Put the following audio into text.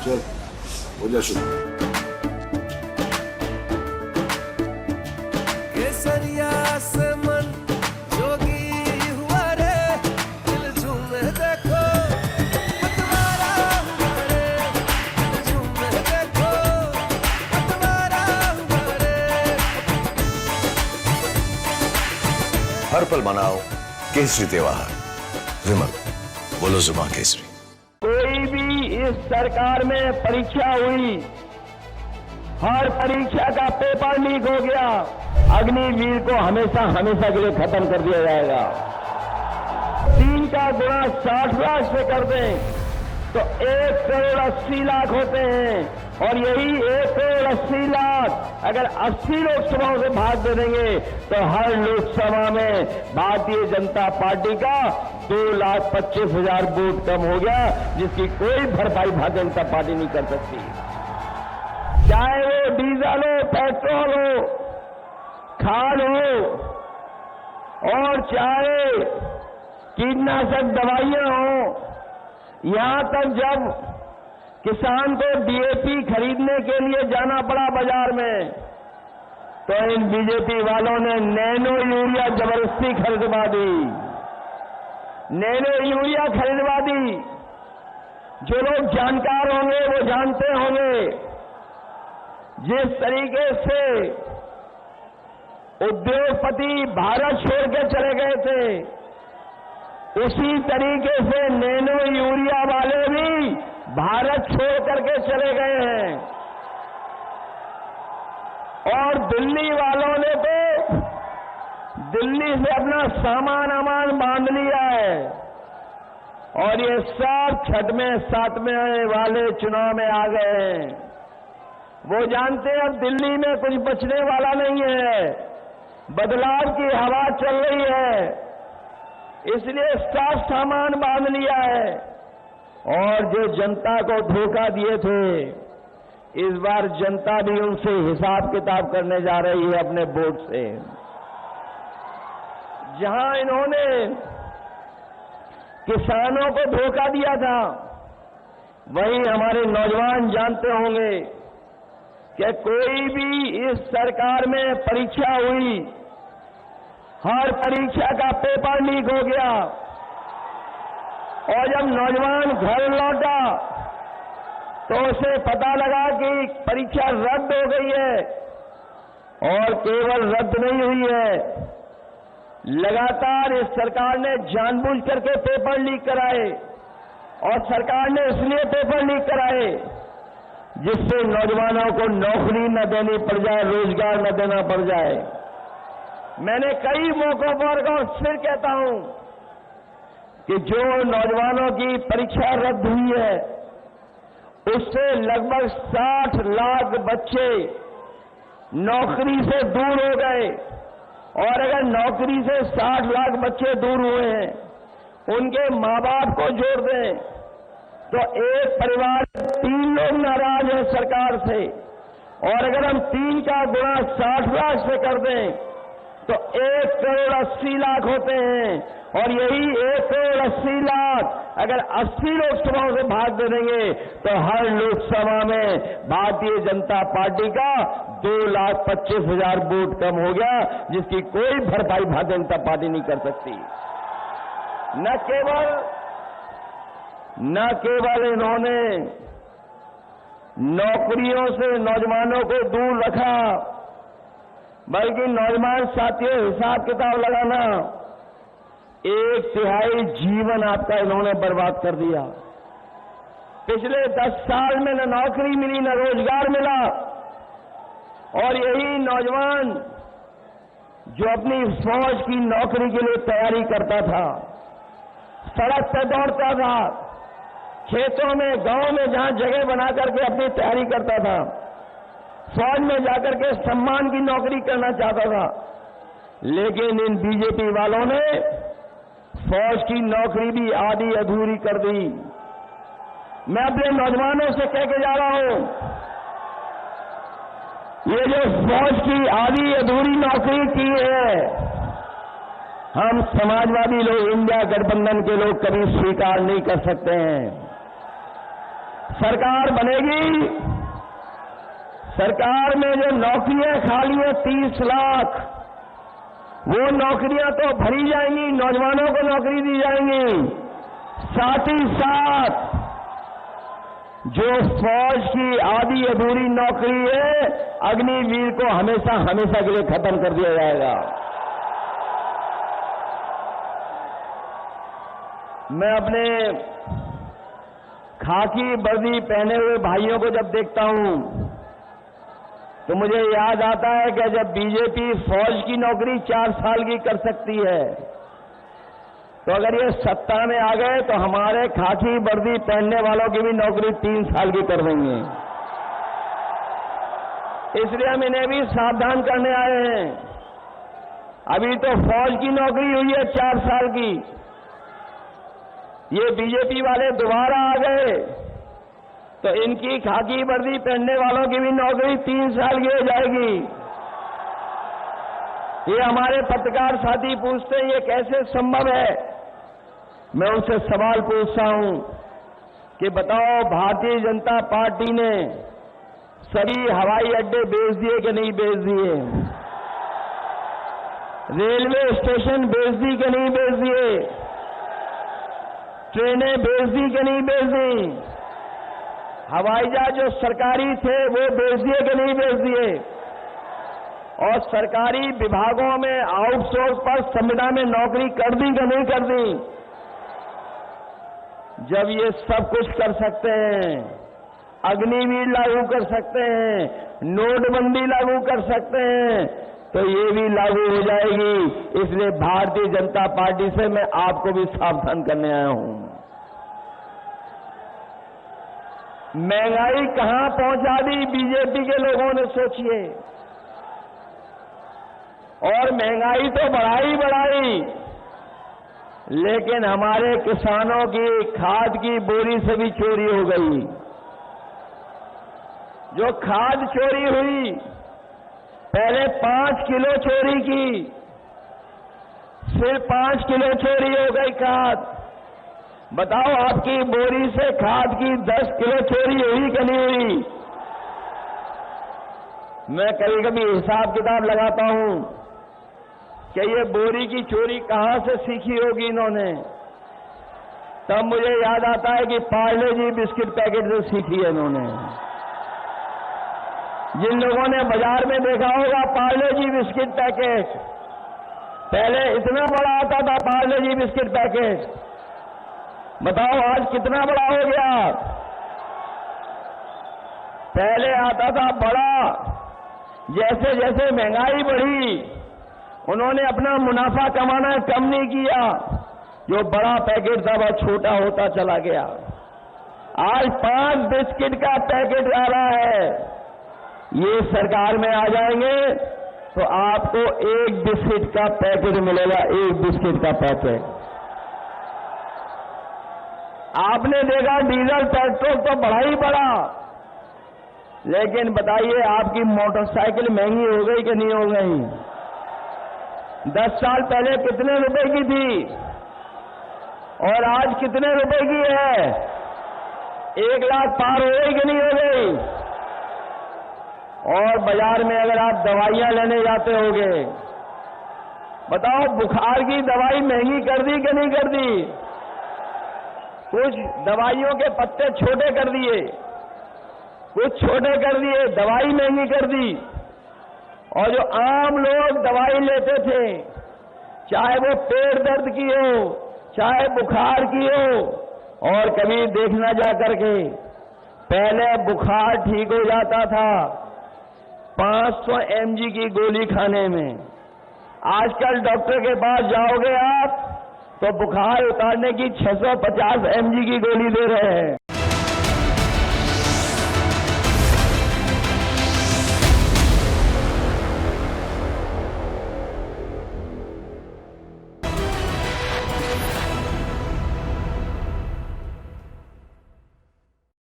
चल हो जा शुरू। केसरिया से मन जोगी हुआ रे, दिल झूमे देखो पतवारा हुआ रे, दिल झूमे देखो पतवारा हुआ रे। हर पल मनाओ केसरी त्योहार। विमल बोलो जुबान केसरी। कोई भी इस सरकार में परीक्षा हुई, हर परीक्षा का पेपर लीक हो गया, अग्निवीर को हमेशा हमेशा के लिए खत्म कर दिया जाएगा। 3 का गुणा 60 लाख से कर दें तो 1,80,00,000 होते हैं, और यही 1,80,00,000 अगर 80 लोकसभाओं से भाग दे देंगे तो हर लोकसभा में भारतीय जनता पार्टी का 2,25,000 वोट कम हो गया, जिसकी कोई भरपाई भारतीय जनता पार्टी नहीं कर सकती। चाहे वो डीजल हो, पेट्रोल हो, खाद हो, और चाहे कीटनाशक दवाइयां हो, यहां तक जब किसान को डीएपी खरीदने के लिए जाना पड़ा बाजार में, तो इन बीजेपी वालों ने नैनो यूरिया जबरदस्ती खरीदवा दी, नैनो यूरिया खरीदवा दी। जो लोग जानकार होंगे वो जानते होंगे, जिस तरीके से उद्योगपति भारत छोड़ के चले गए थे, उसी तरीके से नैनो यूरिया वाले भी भारत छोड़ करके चले गए हैं। और दिल्ली वालों ने तो दिल्ली से अपना सामान अमान बांध लिया है, और ये सब 6वें 7वें वाले चुनाव में आ गए हैं। वो जानते हैं अब दिल्ली में कुछ बचने वाला नहीं है, बदलाव की हवा चल रही है, इसलिए सब सामान बांध लिया है। और जो जनता को धोखा दिए थे, इस बार जनता भी उनसे हिसाब किताब करने जा रही है अपने वोट से। जहां इन्होंने किसानों को धोखा दिया था, वहीं हमारे नौजवान जानते होंगे कि कोई भी इस सरकार में परीक्षा हुई, हर परीक्षा का पेपर लीक हो गया, और जब नौजवान घर लौटा तो उसे पता लगा कि परीक्षा रद्द हो गई है, और केवल रद्द नहीं हुई है, लगातार इस सरकार ने जानबूझ करके पेपर लीक कराए, और सरकार ने इसलिए पेपर लीक कराए जिससे नौजवानों को नौकरी न देनी पड़ जाए, रोजगार न देना पड़ जाए। मैंने कई मौकों पर और फिर कहता हूं कि जो नौजवानों की परीक्षा रद्द हुई है, उससे लगभग 60 लाख बच्चे नौकरी से दूर हो गए, और अगर नौकरी से 60 लाख बच्चे दूर हुए हैं, उनके मां बाप को जोड़ दें तो एक परिवार 3 लोग नाराज हैं सरकार से, और अगर हम 3 का गुणा 60 लाख से कर दें तो 1,80,00,000 होते हैं, और यही 1,80,00,000 अगर 80 लोकसभाओं से भाग दे देंगे तो हर लोकसभा में भारतीय जनता पार्टी का 2,25,000 वोट कम हो गया, जिसकी कोई भरपाई भारतीय जनता पार्टी नहीं कर सकती। न केवल इन्होंने नौकरियों से नौजवानों को दूर रखा, बल्कि नौजवान साथियों हिसाब किताब लगाना, 1/3 जीवन आपका इन्होंने बर्बाद कर दिया। पिछले 10 साल में न नौकरी मिली, न रोजगार मिला, और यही नौजवान जो अपनी फौज की नौकरी के लिए तैयारी करता था, सड़क पर दौड़ता था, खेतों में, गांव में जहां जगह बना करके अपनी तैयारी करता था, फौज में जाकर के सम्मान की नौकरी करना चाहता था, लेकिन इन बीजेपी वालों ने फौज की नौकरी भी आधी अधूरी कर दी। मैं अपने नौजवानों से कह के जा रहा हूं, ये जो फौज की आधी अधूरी नौकरी की है, हम समाजवादी लोग, इंडिया गठबंधन के लोग कभी स्वीकार नहीं कर सकते हैं। सरकार बनेगी, सरकार में जो नौकरियां खाली हैं 30 लाख, वो नौकरियां तो भरी जाएंगी, नौजवानों को नौकरी दी जाएंगी। साथ ही साथ जो फौज की आधी अधूरी नौकरी है, अग्निवीर को हमेशा हमेशा के लिए खत्म कर दिया जाएगा। मैं अपने खाकी वर्दी पहने हुए भाइयों को जब देखता हूं तो मुझे याद आता है कि जब बीजेपी फौज की नौकरी 4 साल की कर सकती है, तो अगर ये सत्ता में आ गए तो हमारे खाकी वर्दी पहनने वालों की भी नौकरी 3 साल की कर देंगे। इसलिए हम इन्हें भी सावधान करने आए हैं। अभी तो फौज की नौकरी हुई है 4 साल की, ये बीजेपी वाले दोबारा आ गए तो इनकी खाकी वर्दी पहनने वालों की भी नौकरी 3 साल की हो जाएगी। ये हमारे पत्रकार साथी पूछते हैं ये कैसे संभव है। मैं उनसे सवाल पूछता हूं कि बताओ, भारतीय जनता पार्टी ने सभी हवाई अड्डे बेच दिए कि नहीं बेच दिए? रेलवे स्टेशन बेच दी कि नहीं बेच दिए? ट्रेनें बेच दी कि नहीं बेच दी? हवाई जहाज जो सरकारी थे वो बेच दिए कि नहीं बेच दिए? और सरकारी विभागों में आउटसोर्स पर संविदा में नौकरी कर दी कि नहीं कर दी? जब ये सब कुछ कर सकते हैं, अग्निवीर लागू कर सकते हैं, नोटबंदी लागू कर सकते हैं, तो ये भी लागू हो जाएगी। इसलिए भारतीय जनता पार्टी से मैं आपको भी सावधान करने आया हूं। महंगाई कहां पहुंचा दी बीजेपी के लोगों ने, सोचिए। और महंगाई तो बढ़ाई, लेकिन हमारे किसानों की खाद की बोरी से भी चोरी हो गई। जो खाद चोरी हुई, पहले 5 किलो चोरी की, सिर्फ 5 किलो चोरी हो गई खाद। बताओ, आपकी बोरी से खाद की 10 किलो चोरी हुई कि नहीं हुई? मैं कभी कभी हिसाब किताब लगाता हूं कि ये बोरी की चोरी कहां से सीखी होगी इन्होंने। तब मुझे याद आता है कि पार्ले जी बिस्किट पैकेट से सीखी है इन्होंने। जिन लोगों ने बाजार में देखा होगा पार्ले जी बिस्किट पैकेट, पहले इतना बड़ा आता था पार्ले जी बिस्किट पैकेट, बताओ आज कितना बड़ा हो गया? पहले आता था बड़ा, जैसे जैसे महंगाई बढ़ी उन्होंने अपना मुनाफा कमाना कम नहीं किया, जो बड़ा पैकेट था वह छोटा होता चला गया। आज 5 बिस्किट का पैकेट आ रहा है। ये सरकार में आ जाएंगे तो आपको 1 बिस्किट का पैकेट मिलेगा, 1 बिस्किट का पैकेट। आपने देखा डीजल पेट्रोल तो बढ़ा ही बढ़ा, लेकिन बताइए आपकी मोटरसाइकिल महंगी हो गई कि नहीं हो गई? 10 साल पहले कितने रुपए की थी और आज कितने रुपए की है? 1 लाख पार हो गई कि नहीं हो गई? और बाजार में अगर आप दवाइयां लेने जाते होगे, बताओ बुखार की दवाई महंगी कर दी कि नहीं कर दी? कुछ दवाइयों के पत्ते छोटे कर दिए, कुछ छोटे कर दिए, दवाई महंगी कर दी। और जो आम लोग दवाई लेते थे, चाहे वो पेट दर्द की हो, चाहे बुखार की हो, और कभी देखना जा करके, पहले बुखार ठीक हो जाता था 500 mg की गोली खाने में। आजकल डॉक्टर के पास जाओगे आप तो बुखार उतारने की 650 mg की गोली दे रहे हैं।